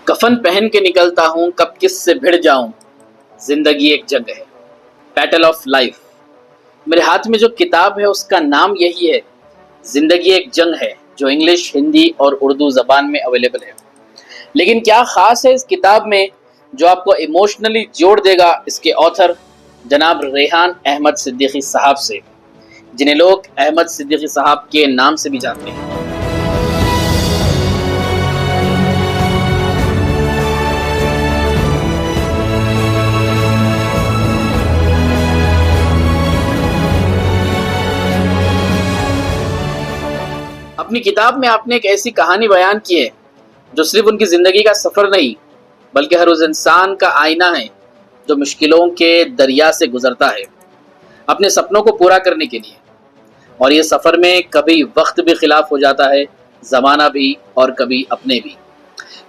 कफन पहन के निकलता हूँ, कब किससे भिड़ जाऊं। जिंदगी एक जंग है, बैटल ऑफ लाइफ। मेरे हाथ में जो किताब है उसका नाम यही है, जिंदगी एक जंग है, जो इंग्लिश, हिंदी और उर्दू जबान में अवेलेबल है। लेकिन क्या खास है इस किताब में जो आपको इमोशनली जोड़ देगा? इसके ऑथर जनाब रेहान अहमद सिद्दीकी साहब से, जिन्हें लोग अहमद सिद्दीकी साहब के नाम से भी जानते हैं। अपनी किताब में आपने एक ऐसी कहानी बयान की है जो सिर्फ उनकी जिंदगी का सफर नहीं, बल्कि हर उस इंसान का आईना है जो मुश्किलों के दरिया से गुजरता है अपने सपनों को पूरा करने के लिए। और ये सफर में कभी वक्त भी खिलाफ हो जाता है, जमाना भी, और कभी अपने भी।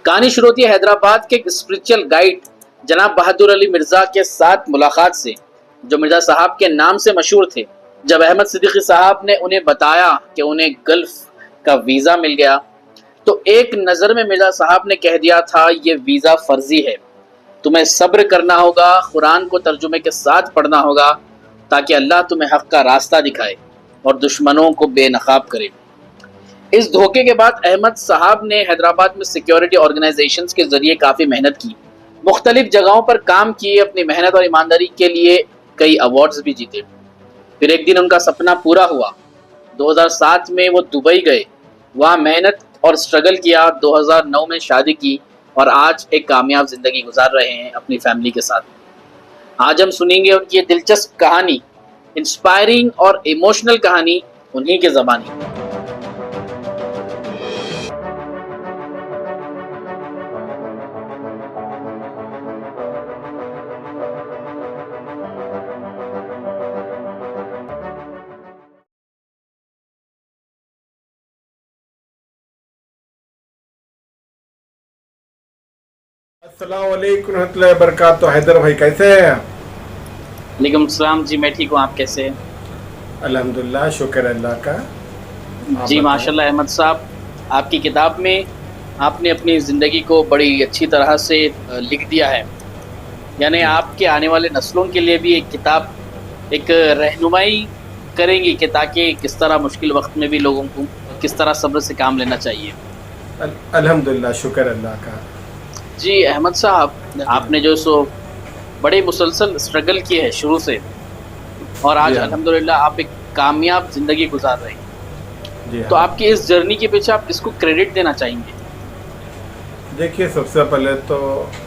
कहानी शुरू होती है हैदराबाद के एक स्पिरिचुअल गाइड जनाब बहादुर अली मिर्जा के साथ मुलाकात से, जो मिर्जा साहब के नाम से मशहूर थे। जब अहमद सिद्दीकी साहब ने उन्हें बताया कि उन्हें गल्फ का वीजा मिल गया, तो एक नजर में मिर्जा साहब ने कह दिया था, ये वीजा फर्जी है, तुम्हें सब्र करना होगा, कुरान को तर्जुमे के साथ पढ़ना होगा, ताकि अल्लाह तुम्हें हक का रास्ता दिखाए और दुश्मनों को बेनकाब करे। इस धोखे के बाद अहमद साहब ने हैदराबाद में सिक्योरिटी ऑर्गेनाइजेशंस के जरिए काफ़ी मेहनत की, मुख्तलिफ जगहों पर काम किए, अपनी मेहनत और ईमानदारी के लिए कई अवार्ड्स भी जीते। फिर एक दिन उनका सपना पूरा हुआ। 2007 में वो दुबई गए, वहाँ मेहनत और स्ट्रगल किया, 2009 में शादी की और आज एक कामयाब ज़िंदगी गुजार रहे हैं अपनी फैमिली के साथ। आज हम सुनेंगे उनकी ये दिलचस्प कहानी, इंस्पायरिंग और इमोशनल कहानी, उन्हीं के ज़माने। अस्सलाम वालेकुम रहमतुल्लाहि व बरकातहू। हैदर भाई कैसे हैं? वालेकुम सलाम जी, मैं ठीक हूँ, आप कैसे हैं? अल्हम्दुलिल्लाह, शुक्र अल्लाह का। जी माशाल्लाह। अहमद साहब, आपकी किताब में आपने अपनी ज़िंदगी को बड़ी अच्छी तरह से लिख दिया है। यानी आपके आने वाले नस्लों के लिए भी एक किताब एक रहनुमाई करेंगी कि ताकि किस तरह मुश्किल वक्त में भी लोगों को किस तरह सब्र से काम लेना चाहिए। अल्हम्दुलिल्लाह, शुक्र अल्लाह का। जी अहमद साहब, आपने जो सो बड़े मुसलसल स्ट्रगल किए हैं शुरू से, और आज अल्हम्दुलिल्लाह आप एक कामयाब ज़िंदगी गुजार रहे हैं। तो आपकी इस जर्नी के पीछे आप किसको क्रेडिट देना चाहेंगे? देखिए, सबसे पहले तो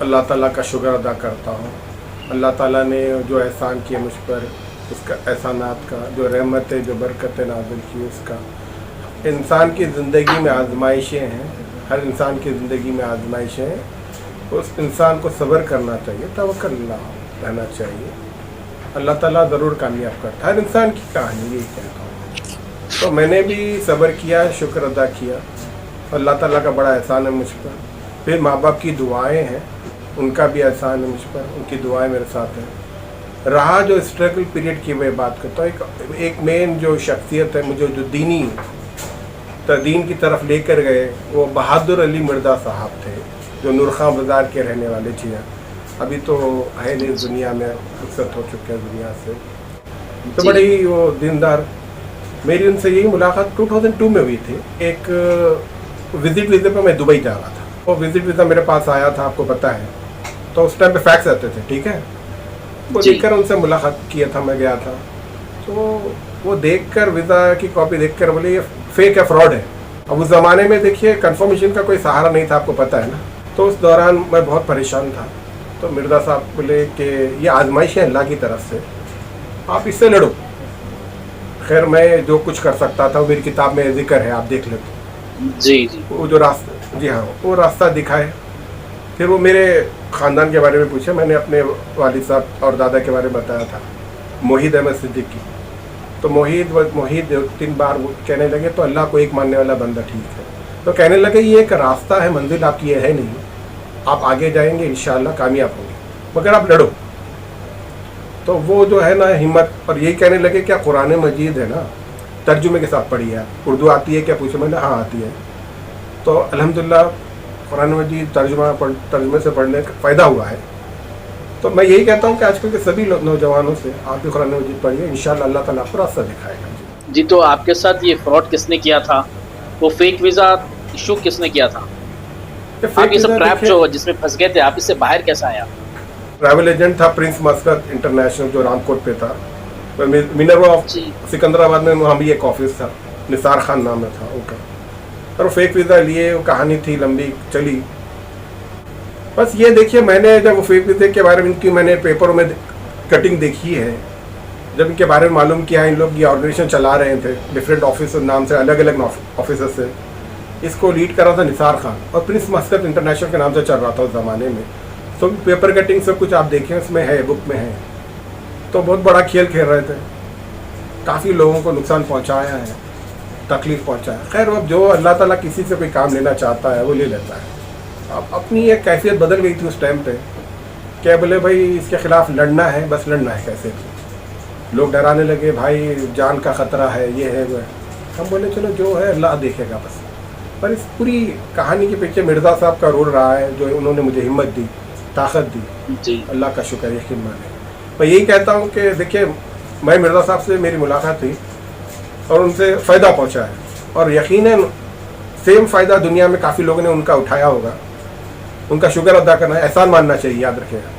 अल्लाह ताला का शुक्र अदा करता हूँ। अल्लाह ताला ने जो एहसान किया मुझ पर, उसका एहसानात का जो रहमत है, जो बरकत नाज़िल की, उसका। इंसान की ज़िंदगी में आजमाइशें हैं, हर इंसान की ज़िंदगी में आजमाइशें हैं। उस इंसान को सब्र करना चाहिए, तवक्कुल रहना चाहिए। अल्लाह ताला ज़रूर कामयाब करता है। हर इंसान की कहानी यही कहता हूँ। तो मैंने भी सब्र किया, शुक्र अदा किया। अल्लाह ताला का बड़ा एहसान है मुझ पर। फिर माँ बाप की दुआएं हैं, उनका भी एहसान है मुझ पर, उनकी दुआएं मेरे साथ हैं। रहा जो स्ट्रगल पीरियड की मैं बात करता हूँ, एक मेन जो शख्सियत है मुझे जो दीनी दीन की तरफ लेकर गए, वो बहादुर अली मिर्ज़ा साहब थे, जो नूरखां बाज़ार के रहने वाले थे। अभी तो है नहीं दुनिया में, रुखसत हो चुके हैं दुनिया से। तो बड़ी वो दीनदार। मेरी उनसे यही मुलाकात 2002 में हुई थी। एक विज़िट वीज़े पर मैं दुबई जा रहा था। वो विज़िट वीज़ा मेरे पास आया था, आपको पता है। तो उस टाइम पे फैक्स आते थे, ठीक है। वो देखकर उनसे मुलाकात किया था, मैं गया था। तो वो देखकर वीज़ा की कॉपी देखकर बोले ये फेक है, फ्रॉड है। अब उस ज़माने में देखिए कंफर्मेशन का कोई सहारा नहीं था, आपको पता है ना। तो उस दौरान मैं बहुत परेशान था। तो मिर्ज़ा साहब बोले कि ये आजमाइश है अल्लाह की तरफ से, आप इससे लड़ो। खैर, मैं जो कुछ कर सकता था, मेरी किताब में जिक्र है, आप देख लेते। जी जी। वो जो रास्ता, जी हाँ, वो रास्ता दिखाए। फिर वो मेरे ख़ानदान के बारे में पूछा। मैंने अपने वालिद साहब और दादा के बारे में बताया था, मोहिद अहमद सिद्दीकी। तो मोहिद 3 बार वो कहने लगे, तो अल्लाह को एक मानने वाला बंदा ठीक है। तो कहने लगे ये एक रास्ता है, मंजिल आपकी ये है नहीं, आप आगे जाएंगे, इंशाअल्लाह कामयाब होंगे, मगर आप लड़ो। तो वो जो है ना हिम्मत, और यही कहने लगे क्या कुरान मजीद है ना, तर्जुमे के साथ पढ़ी है, उर्दू आती है क्या पूछे? मैंने हाँ आती है। तो अल्हम्दुलिल्लाह कुरान मजीद तर्जुमे से पढ़ने का फ़ायदा हुआ है। तो मैं यही कहता हूँ कि आजकल के सभी नौजवानों से आप भी कुरान मजीद पढ़िए, इंशाअल्लाह अल्लाह ताला आपको रास्ता दिखाएगा। जी, तो आपके साथ ये फ्रॉड किसने किया था? वो फेक वीज़ा इशू किसने किया था? आप ये सब ट्रैप जो जिसमें फंस गए थे, आप इससे बाहर कैसे आए आप? ट्रैवल एजेंट था प्रिंस मस्कत इंटरनेशनल, जो रामकोट पे था। मिनरवा ऑफ सिकंदराबाद में वहाँ भी एक ऑफिस था, निसार खान नाम में था उनका। और वो फेक वीज़ा लिए, वो कहानी थी लंबी चली। बस ये देखिए, मैंने जब वो फेक वीज़े के बारे में इनकी मैंने पेपरों में कटिंग देखी है, जब इनके बारे में मालूम किया, इन लोग ये ऑर्गेनाइजेशन चला रहे थे डिफरेंट ऑफिस नाम से, अलग अलग ऑफिसर से। इसको लीड कर रहा था निसार खान और प्रिंस मस्कत इंटरनेशनल के नाम से चल रहा था उस ज़माने में। तो पेपर कटिंग सब कुछ आप देखें, उसमें है, बुक में है। तो बहुत बड़ा खेल खेल रहे थे, काफ़ी लोगों को नुकसान पहुंचाया है, तकलीफ़ पहुंचाया। खैर, अब जो अल्लाह ताला किसी से कोई काम लेना चाहता है वो ले लेता है। अब अपनी एक कैफियत बदल गई थी उस टाइम पे, क्या बोले भाई इसके ख़िलाफ़ लड़ना है, बस लड़ना है कैसे भी। लोग डराने लगे, भाई जान का ख़तरा है, ये है वो है। हम बोले चलो जो है अल्लाह देखेगा बस। पर इस पूरी कहानी के पीछे मिर्ज़ा साहब का रोल रहा है, जो उन्होंने मुझे हिम्मत दी, ताकत दी। जी, अल्लाह का शुक्र, यकीन माने। मैं यही कहता हूँ कि देखिए, मैं मिर्ज़ा साहब से मेरी मुलाकात हुई और उनसे फ़ायदा पहुँचा है, और यकीनन सेम फ़ायदा दुनिया में काफ़ी लोगों ने उनका उठाया होगा। उनका शुक्र अदा करना है, एहसान मानना चाहिए, याद रखिएगा।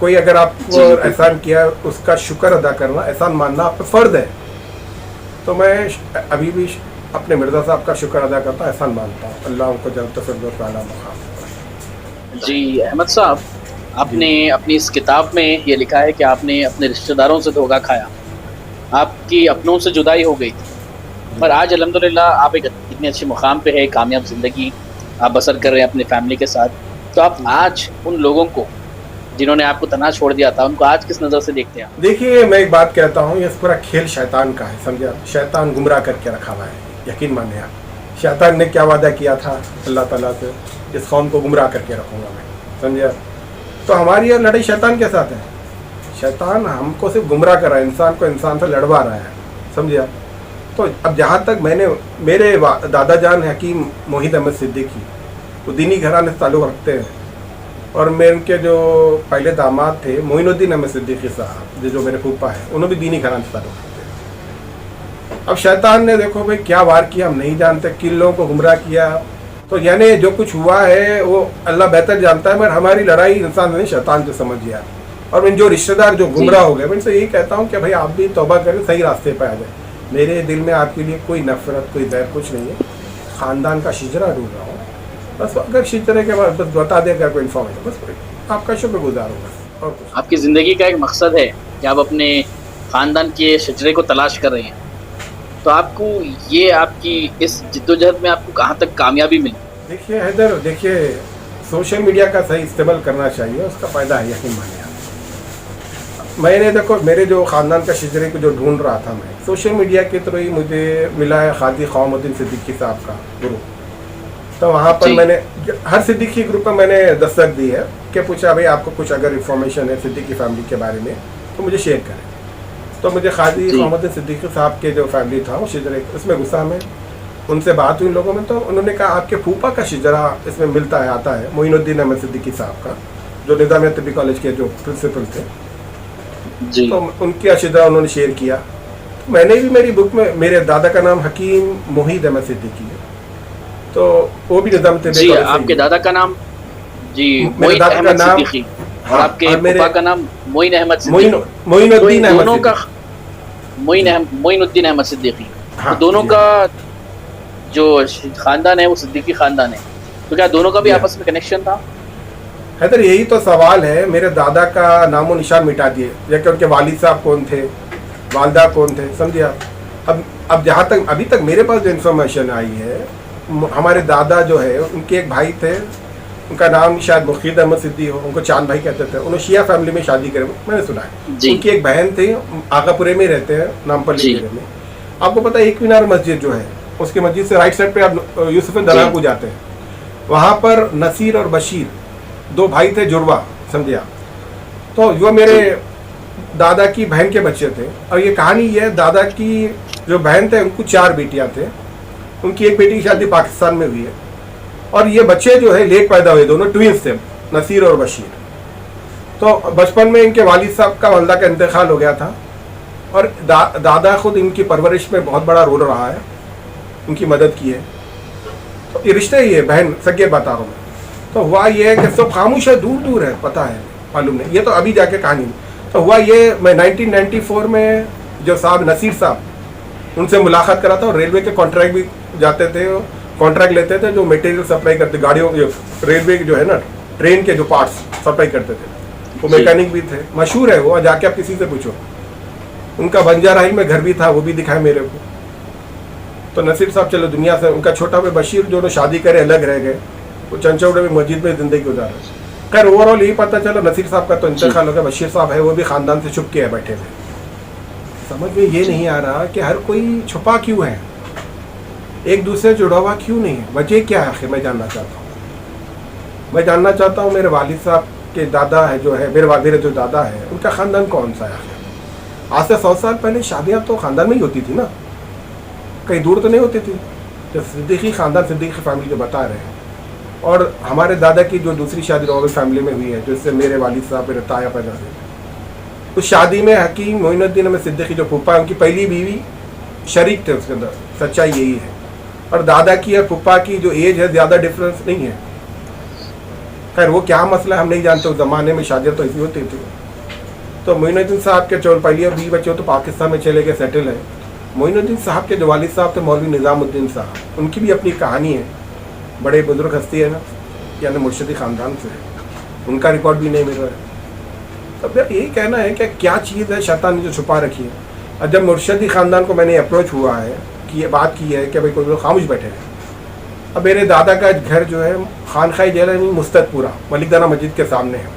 कोई अगर आपको एहसान किया, उसका शुक्र अदा करना, एहसान मानना आप पर फ़र्ज़ है। तो मैं अभी भी अपने मिर्ज़ा साहब का शुक्र अदा करता, एहसान मानता हूँ। अल्लाह उनको जन्नत फिरदौस आला मकाम। जी अहमद साहब, आपने अपनी इस किताब में ये लिखा है कि आपने अपने रिश्तेदारों से धोखा खाया, आपकी अपनों से जुदाई हो गई थी, पर आज अल्हम्दुलिल्लाह आप एक इतने अच्छे मुकाम पे है, कामयाब ज़िंदगी आप बसर कर रहे हैं अपनी फैमिली के साथ। तो आप आज उन लोगों को जिन्होंने आपको तना छोड़ दिया था, उनको आज किस नज़र से देखते हैं? देखिए, मैं एक बात कहता हूँ, ये पूरा खेल शैतान का है, समझे आप? शैतान गुमराह करके रखा हुआ है, यकीन मानिए आप। शैतान ने क्या वादा किया था अल्लाह ताला से, इस कौम को गुमराह करके रखूँगा मैं, समझे आप? तो हमारी ये लड़ाई शैतान के साथ है। शैतान हमको सिर्फ गुमराह कर रहा है, इंसान को इंसान से लड़वा रहा है, समझे आप? तो अब जहाँ तक मेरे दादा जान हकीम मोहित अहमद सिद्दीकी, वो दीनी घराने से ताल्लुक़ रखते हैं, और मैं उनके जो पहले दामाद थे मोइनुद्दीन अहमद सिद्दीकी साहब, जो मेरे फूफा है, उन्होंने भी दीनी घराने से ताल्लुक़ रखते हैं। अब शैतान ने देखो भाई क्या वार किया, हम नहीं जानते, किन लोगों को गुमराह किया। तो यानी जो कुछ हुआ है वो अल्लाह बेहतर जानता है, मगर हमारी लड़ाई इंसान नहीं शैतान से, समझिए आप। और मैं जो रिश्तेदार जो गुमराह हो गए, मैं इनसे यही कहता हूँ कि भाई आप भी तौबा करें, सही रास्ते पर आ जाए। मेरे दिल में आपके लिए कोई नफरत, कोई ज़ैर कुछ नहीं है। ख़ानदान का शिजरा ढूंढ रहा हूँ, बस अगर शिजरे के बाद बस बता दें अगर कोई इन्फॉर्मेशन, बस आपका शुक्रगुजार हूँ बस, और कुछ। आपकी ज़िंदगी का एक मकसद है कि आप अपने ख़ानदान के शजरे को तलाश कर रहे हैं, तो आपको ये आपकी इस जिद्दोजहद में आपको कहाँ तक कामयाबी मिली? देखिए हैदर, देखिए सोशल मीडिया का सही इस्तेमाल करना चाहिए, उसका फ़ायदा है, यकीन मानिए आप। मैंने देखो, मेरे जो ख़ानदान का शिजरे को जो ढूंढ रहा था मैं, सोशल मीडिया के थ्रू ही मुझे मिला है खादी ख़वामुद्दीन सिद्दीकी साहब का ग्रुप। तो वहाँ पर मैंने हर सिद्दीकी ग्रुप पर मैंने दस्तक दी है कि पूछा भाई आपको कुछ अगर इन्फॉर्मेशन है सिद्दीकी फैमिली के बारे में तो मुझे शेयर करें। तो मुझे खादी ख़वामुद्दीन सिद्दीकी साहब के जो फैमिली था वो शिजरे, उसमें गुस्सा में उनसे बात हुई लोगों में, तो उन्होंने कहा आपके फूफा का शिजरा इसमें मिलता है, आता है, मोइनुद्दीन अहमद सिद्दीकी साहब का, जो निज़ामिया तिब्बी कॉलेज के जो प्रिंसिपल थे जी। तो उनकी शिजरा उन्होंने शेयर किया। तो मैंने भी मेरी बुक में, मेरे दादा का नाम हकीम मोहित अहमद सिद्दीकी है, तो वो भी निज़ाम तिब्बी कॉलेज। आपके दादा का नाम जी मेरे दादा का नाम, और आपके फूफा का नाम मोइन अहमद सिद्दीकी, मोइनुद्दीन अहमद, दोनों का मोइनुद्दीन अहमद सिद्दीकी, हाँ, दोनों का जो खानदान है वो सिद्दीकी खानदान है, तो क्या दोनों का भी आपस में कनेक्शन था? हैदर, यही तो सवाल है। मेरे दादा का नामो निशान मिटा दिए, या कि उनके वालिद साहब कौन थे, वालदा कौन थे, समझिए आप। अब जहाँ तक अभी तक मेरे पास जो इन्फॉर्मेशन आई है, हमारे दादा जो है उनके एक भाई थे, उनका नाम शायद मुखीद अहमद सिद्दी हो, उनको चांद भाई कहते थे, उन्होंने शिया फैमिली में शादी करे, मैंने सुना है। उनकी एक बहन थी, आगापुरे में रहते हैं, नामपल्ली में। आपको पता है एक मीनार मस्जिद जो है, उसके मस्जिद से राइट साइड पे आप यूसुफ दलाल को जाते हैं, वहाँ पर नसीर और बशीर दो भाई थे, जुड़वा, समझिए आप। तो वो मेरे दादा की बहन के बच्चे थे। और ये कहानी ये है, दादा की जो बहन थे उनको 4 बेटियां थे, उनकी एक बेटी की शादी पाकिस्तान में हुई है और ये बच्चे जो है लेट पैदा हुए, दोनों ट्विंस थे, नसीर और बशीर। तो बचपन में इनके वालिद साहब का वालदा का इंतकाल हो गया था और दादा खुद इनकी परवरिश में बहुत बड़ा रोल रहा है, उनकी मदद की है। तो ये रिश्ते ही है, बहन सगे बता रहा हूँ। तो हुआ ये है कि सब खामोश है, दूर दूर है, पता है, मालूम नहीं, ये तो अभी जाके कहानी। तो हुआ ये, मैं 1994 में जो साहब नसीर साहब, उनसे मुलाकात करा था और रेलवे के कॉन्ट्रैक्ट भी जाते थे, कॉन्ट्रैक्ट लेते थे जो मटेरियल सप्लाई करते, गाड़ियों रेलवे के जो है ना ट्रेन के जो पार्ट्स सप्लाई करते थे, वो मैकेनिक भी थे, मशहूर है वो, जाके आप किसी से पूछो। उनका बंजारा हिल में घर भी था, वो भी दिखाया मेरे को। तो नसीर साहब चलो दुनिया से, उनका छोटा भाई बशीर जो शादी करे अलग रह गए, वो चंचौड़े में मस्जिद में ज़िंदगी गुजारे। खैर ओवरऑल यही पता चला नसीर साहब का तो इंतकाल हो गया, बशीर साहब है वो भी ख़ानदान से छुप के है बैठे थे। समझ में ये नहीं आ रहा कि हर कोई छुपा क्यों है, एक दूसरे से जुड़ा हुआ क्यों नहीं है, वजह क्या है आखिर मैं जानना चाहता हूँ। मैं जानना चाहता हूँ मेरे वालिद साहब के दादा है जो है, मेरे जो दादा है उनका ख़ानदान कौन सा है आखिर। आज से 100 साल पहले शादियाँ तो ख़ानदान में ही होती थी ना, कहीं दूर तो नहीं होती थी। जो सिद्दीकी ख़ानदान, सिद्दीकी फैमिली जो बता रहे हैं, और हमारे दादा की जो दूसरी शादी रॉयल फैमिली में हुई है, जिससे मेरे वालिद साहब मेरे ताया पैदा हुए, उस शादी में हकीम मोइनुद्दीन अहमद सिद्दीकी जो फूफा, उनकी पहली बीवी शरीक थे उसके अंदर। सच्चाई यही है। और दादा की और फूफा की जो एज है ज़्यादा डिफरेंस नहीं है। खैर वो क्या मसला हम नहीं जानते, उस ज़माने में शादियाँ तो ऐसी होती थी। तो मोइनुद्दीन साहब के जो पहली और 20 बच्चे तो पाकिस्तान में चले गए, सेटल है। मोइनुद्दीन साहब के जो वालिद साहब थे मौलवी निज़ामुद्दीन साहब, उनकी भी अपनी कहानी है, बड़े बुजुर्ग हस्ती है ना, यानी मुर्शिदी ख़ानदान से, उनका रिकॉर्ड भी नहीं मिल रहा है। तब यही कहना है कि क्या चीज़ है शैतान ने जो छुपा रखी है। और जब मुर्शिदी ख़ानदान को मैंने अप्रोच हुआ है कि ये बात की है कि भाई कोई लोग खामोश बैठे हैं। अब मेरे दादा का घर जो है खानखाई जैलानी मुस्तदपुरा मलिकदाना मस्जिद के सामने है।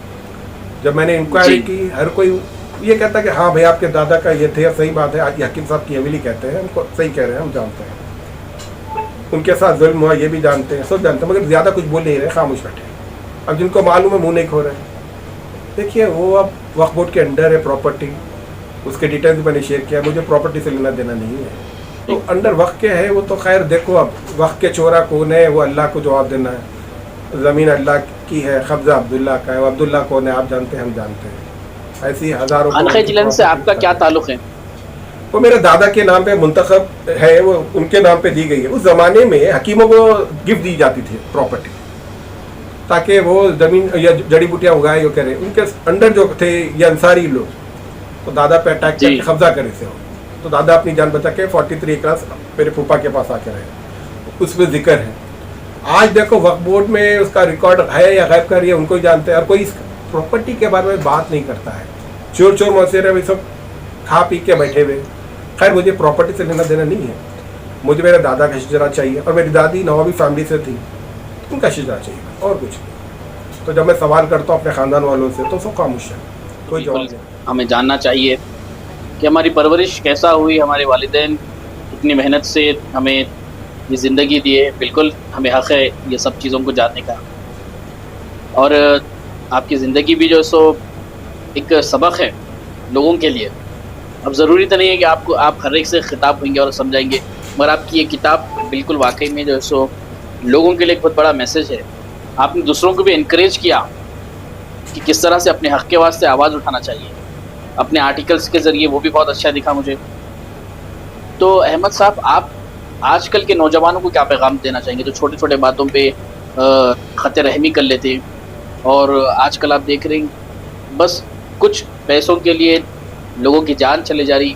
जब मैंने इंक्वायरी की, हर कोई ये कहता कि हाँ भाई आपके दादा का ये थे, सही बात है, आज हकीम साहब की हवेली कहते हैं, उनको सही कह रहे हैं, हम जानते हैं उनके साथ जुल्म हुआ, ये भी जानते हैं, सब जानते हैं, मगर ज़्यादा कुछ बोल नहीं रहे, खामोश बैठे। अब जिनको मालूम है मुँह नहीं खो रहे। देखिए वो अब वक्फ बोर्ड के अंडर है प्रॉपर्टी, उसके डिटेल्स मैंने शेयर किया, मुझे प्रॉपर्टी से लेना देना नहीं है। तो अंडर वक्फ के है वो, तो खैर देखो अब वक्फ के चोरा कौन है वो अल्लाह को जवाब देना है। ज़मीन अल्लाह की है, कब्ज़ा अब्दुल्ला का है, वो अब्दुल्ला कौन है आप जानते हैं, हम जानते हैं। ऐसी हज़ारों खानखाई जिलानी से आपका क्या ताल्लुक़ है? वो मेरे दादा के नाम पे मुंतखब है, वो उनके नाम पे दी गई है। उस ज़माने में हकीमों को गिफ्ट दी जाती थी प्रॉपर्टी, ताकि वो ज़मीन या जड़ी बूटियाँ उगाए यो करें। उनके अंडर जो थे ये अंसारी लोग, तो दादा पे अटैक करके कब्जा करे से हो, तो दादा अपनी जान बचा के 43 एकड़ मेरे फूफा के पास आके रहे, उसमें जिक्र है। आज देखो वक्फ बोर्ड में उसका रिकॉर्ड है या गायब कर, उनको ही जानते हैं, और कोई इस प्रॉपर्टी के बारे में बात नहीं करता है। चोर चोर मौसेरे वे सब खा पी के बैठे हुए। खैर मुझे प्रॉपर्टी से लेना देना नहीं है, मुझे मेरे दादा का शिजरा चाहिए, और मेरी दादी नवाबी फैमिली से थी, उनका शिजरा चाहिए और कुछ नहीं। तो जब मैं सवाल करता हूँ अपने ख़ानदान वालों से तो सब खामोश है, कोई जवाब नहीं। हमें जानना चाहिए कि हमारी परवरिश कैसा हुई, हमारे वालिदैन कितनी मेहनत से हमें ये ज़िंदगी दी है। बिल्कुल हमें हक़ है ये सब चीज़ों को जानने का। और आपकी ज़िंदगी भी जो सो एक सबक है लोगों के लिए। अब ज़रूरी तो नहीं है कि आप हर एक से ख़िताब होंगे और समझाएंगे, मगर आपकी ये किताब बिल्कुल वाकई में जो सो लोगों के लिए एक बहुत बड़ा मैसेज है। आपने दूसरों को भी इनकरेज किया कि किस तरह से अपने हक़ के वास्ते आवाज़ उठाना चाहिए। अपने आर्टिकल्स के ज़रिए वो भी बहुत अच्छा दिखा मुझे। तो अहमद साहब, आप आजकल के नौजवानों को क्या पैगाम देना चाहेंगे जो छोटे छोटे बातों पे ख़त रहमी कर लेते हैं, और आजकल आप देख रहे हैं बस कुछ पैसों के लिए लोगों की जान चले जा रही,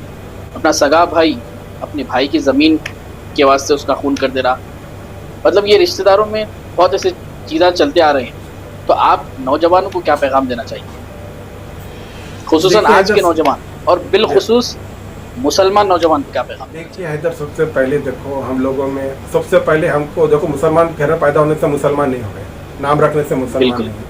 अपना सगा भाई अपने भाई की ज़मीन के वास्ते उसका खून कर दे रहा। मतलब ये रिश्तेदारों में बहुत ऐसे चीज़ें चलते आ रहे हैं। तो आप नौजवानों को क्या पैगाम देना चाहिए, खुसूसन आज के नौजवान और बिलखुसूस मुसलमान नौजवान को क्या पैगाम? देखिए हैदर, सबसे पहले देखो हम लोगों में सबसे पहले हमको देखो, मुसलमान घर में पैदा होने से मुसलमान नहीं हो गए, नाम रखने से मुसलमान नहीं।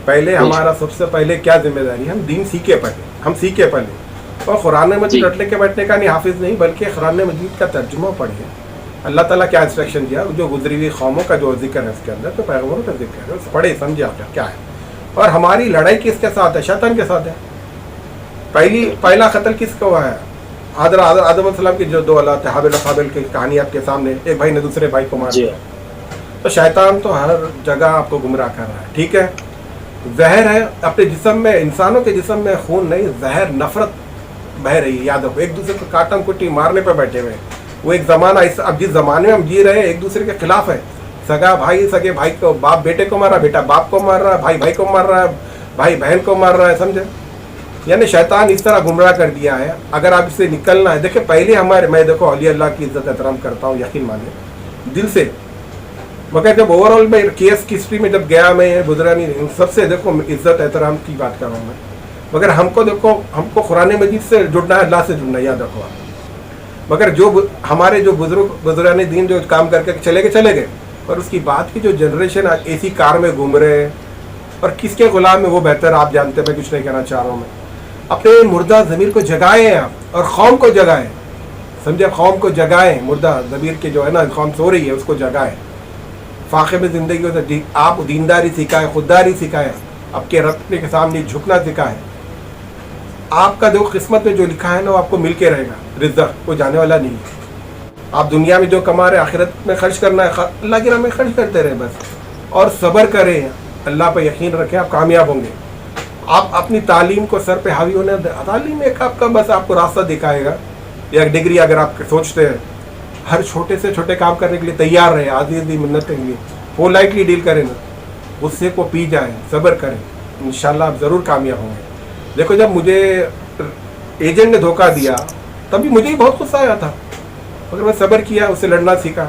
पहले हमारा सबसे पहले क्या जिम्मेदारी, हम दीन सीखे पहले, हम सीखे पहले। और कुरान मजीद रटने के बैठने का नहीं, हाफिज नहीं, बल्कि कुरान मजीद का तर्जुमा पढ़िए। अल्लाह ताला क्या इंस्ट्रक्शन दिया, जो गुजरी हुई कौमों का जो जिक्र है उसके अंदर, तो पैगम्बरों का जिक्र है, पढ़े समझे आप क्या है। और हमारी लड़ाई किसके साथ है? शैतान के साथ है। पहला कत्ल किसका हुआ है? आदम अलैहिस्सलाम की जो दो औलाद थे, हाबिल और काबिल की कहानी आपके सामने, एक भाई ने दूसरे भाई को मार दिया। तो शैतान तो हर जगह आपको गुमराह कर रहा है, ठीक है। जहर है अपने जिस्म में, इंसानों के जिस्म में खून नहीं, जहर नफरत बह रही है। याद रखो, एक दूसरे को काटम कुटी मारने पर बैठे हुए हैं। वो एक ज़माना अब जिस ज़माने में हम जी रहे हैं एक दूसरे के खिलाफ है। सगा भाई सगे भाई को, बाप बेटे को मार रहा है, बेटा बाप को मार रहा है, भाई भाई को मार रहा है, भाई बहन को मार रहा है, समझे। यानी शैतान इस तरह गुमराह कर दिया है। अगर आप इससे निकलना है, देखिए पहले हमारे, मैं देखो औलिया अल्लाह की इज्जत एहतराम करता हूँ, यकीन मानिए दिल से, मगर जब ओवरऑल में केस की हिस्ट्री में जब गया मैं बुजरानी सबसे देखो इज्जत एहतराम की बात कर रहा हूँ मैं। मगर हमको देखो, हमको कुरान मजीद से जुड़ना है, अल्लाह से जुड़ना है, याद रखो आप। मगर जो हमारे जो बुजुर्गान दीन जो काम करके चले गए, और उसकी बात की जो जनरेशन आज एसी कार में घूम रहे हैं और किसके गुलाम में वो बेहतर आप जानते हैं। मैं कुछ नहीं कहना चाह रहा हूँ मैं। अपने मुर्दा ज़मीर को जगाएं आप, और कौम को जगाएं, समझे, कौम को जगाएं। मुर्दा ज़मीर के जो है ना, कौम सो रही है उसको जगाएं। फाखे में ज़िंदगी हो आप दीनदारी सिखाएं, खुददारी सिखाएं, आपके रब के सामने झुकना सिखाएं। आपका जो किस्मत में जो लिखा है ना वो आपको मिल के रहेगा, रिज़्क़ वो जाने वाला नहीं है। आप दुनिया में जो कमा रहे आखिरत में खर्च करना है, अल्लाह की राह में खर्च करते रहे बस, और सब्र करें, अल्लाह पर यकीन रखें, आप कामयाब होंगे। आप अपनी तालीम को सर पे हावी होने, तालीम एक आपका बस आपको रास्ता दिखाएगा। या डिग्री अगर आप सोचते हैं, हर छोटे से छोटे काम करने के लिए तैयार रहे, आज़ीज़ी मिन्नत के लिए पोलाइटली डील करें ना, गुस्से को पी जाएं, सब्र करें, इंशाल्लाह आप ज़रूर कामयाब होंगे। देखो जब मुझे एजेंट ने धोखा दिया तभी मुझे ही बहुत गुस्सा आया था, मगर मैं सब्र किया, उससे लड़ना सीखा।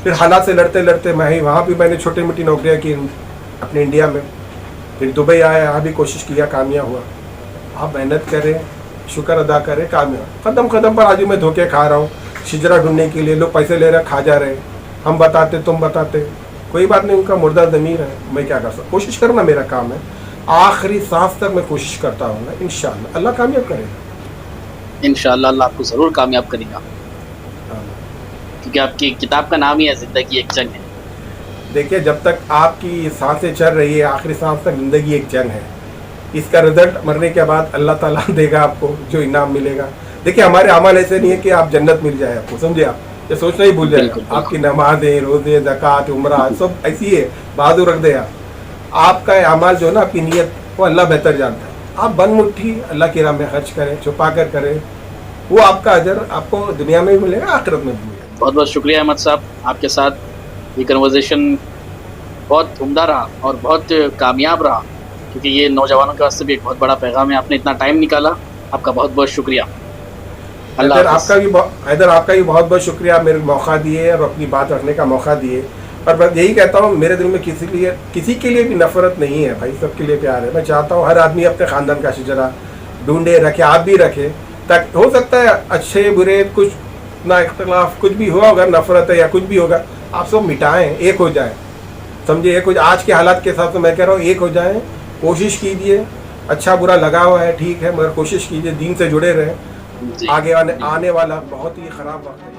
फिर हालात से लड़ते लड़ते मैं ही वहाँ भी मैंने छोटी मोटी नौकरियाँ की अपने इंडिया में, फिर दुबई आया, यहाँ भी कोशिश किया, कामयाब हुआ। आप मेहनत करें, शुक्र अदा करें, कामयाब। कदम कदम पर आज मैं धोखे खा रहा हूँ, शिजरा ढूंढने के लिए लोग पैसे ले रहे, खा जा रहे, हम बताते तुम बताते, कोई बात नहीं, उनका मुर्दा ज़मीर है, मैं क्या कर सकता। कोशिश करना मेरा काम है, आखिरी सांस तक मैं कोशिश करता हूँ ना, इंशाअल्लाह अल्लाह कामयाब करेगा। इंशाअल्लाह अल्लाह आपको ज़रूर कामयाब करेगा, क्योंकि आपकी किताब का नाम ही है ज़िंदगी एक जंग है। देखिए जब तक आपकी सांसें चल रही है, आखिरी सांस तक ज़िंदगी एक जंग है। इसका रिजल्ट मरने के बाद अल्लाह ताला देगा आपको, जो इनाम मिलेगा। देखिए हमारे अमल ऐसे नहीं है कि आप जन्नत मिल जाए आपको, समझे। आप ये सोचना ही भूल जाए। आपकी नमाजें, रोज़े, ज़कात, उम्रा सब ऐसी है, बहादुर रख दे आपका अमाल जो है ना, आपकी नीयत वो अल्लाह बेहतर जानता है। आप बन मुट्ठी अल्लाह की राह में खर्च करें, छुपा कर करें, वो आपका अजर आपको दुनिया में भी मिलेगा, आखिरत में भी मिलेगा। बहुत बहुत शुक्रिया अहमद साहब, आपके साथ ये कन्वर्सेशन बहुत उम्दा रहा और बहुत कामयाब रहा, क्योंकि ये नौजवानों के वास्ते भी एक बहुत बड़ा पैगाम है। आपने इतना टाइम निकाला, आपका बहुत बहुत शुक्रिया। हैदर आपका भी बहुत बहुत शुक्रिया, मेरे मौका दिए और अपनी बात रखने का मौका दिए। और बस यही कहता हूँ, मेरे दिल में किसी के लिए भी नफरत नहीं है भाई, सबके लिए प्यार है। मैं चाहता हूँ हर आदमी अपने ख़ानदान का शिजरा ढूंढे, रखे, आप भी रखें, ताकि हो सकता है अच्छे बुरे कुछ ना इख्तलाफ कुछ भी हुआ होगा, नफरत है या कुछ भी होगा, आप सब मिटाएं, एक हो जाएं, समझे। एक हो, आज के हालात के हिसाब से मैं कह रहा हूँ एक हो जाएं, कोशिश कीजिए। अच्छा बुरा लगा हुआ है ठीक है, मगर कोशिश कीजिए दीन से जुड़े रहें। आगे आने वाला बहुत ही ख़राब वक्त है।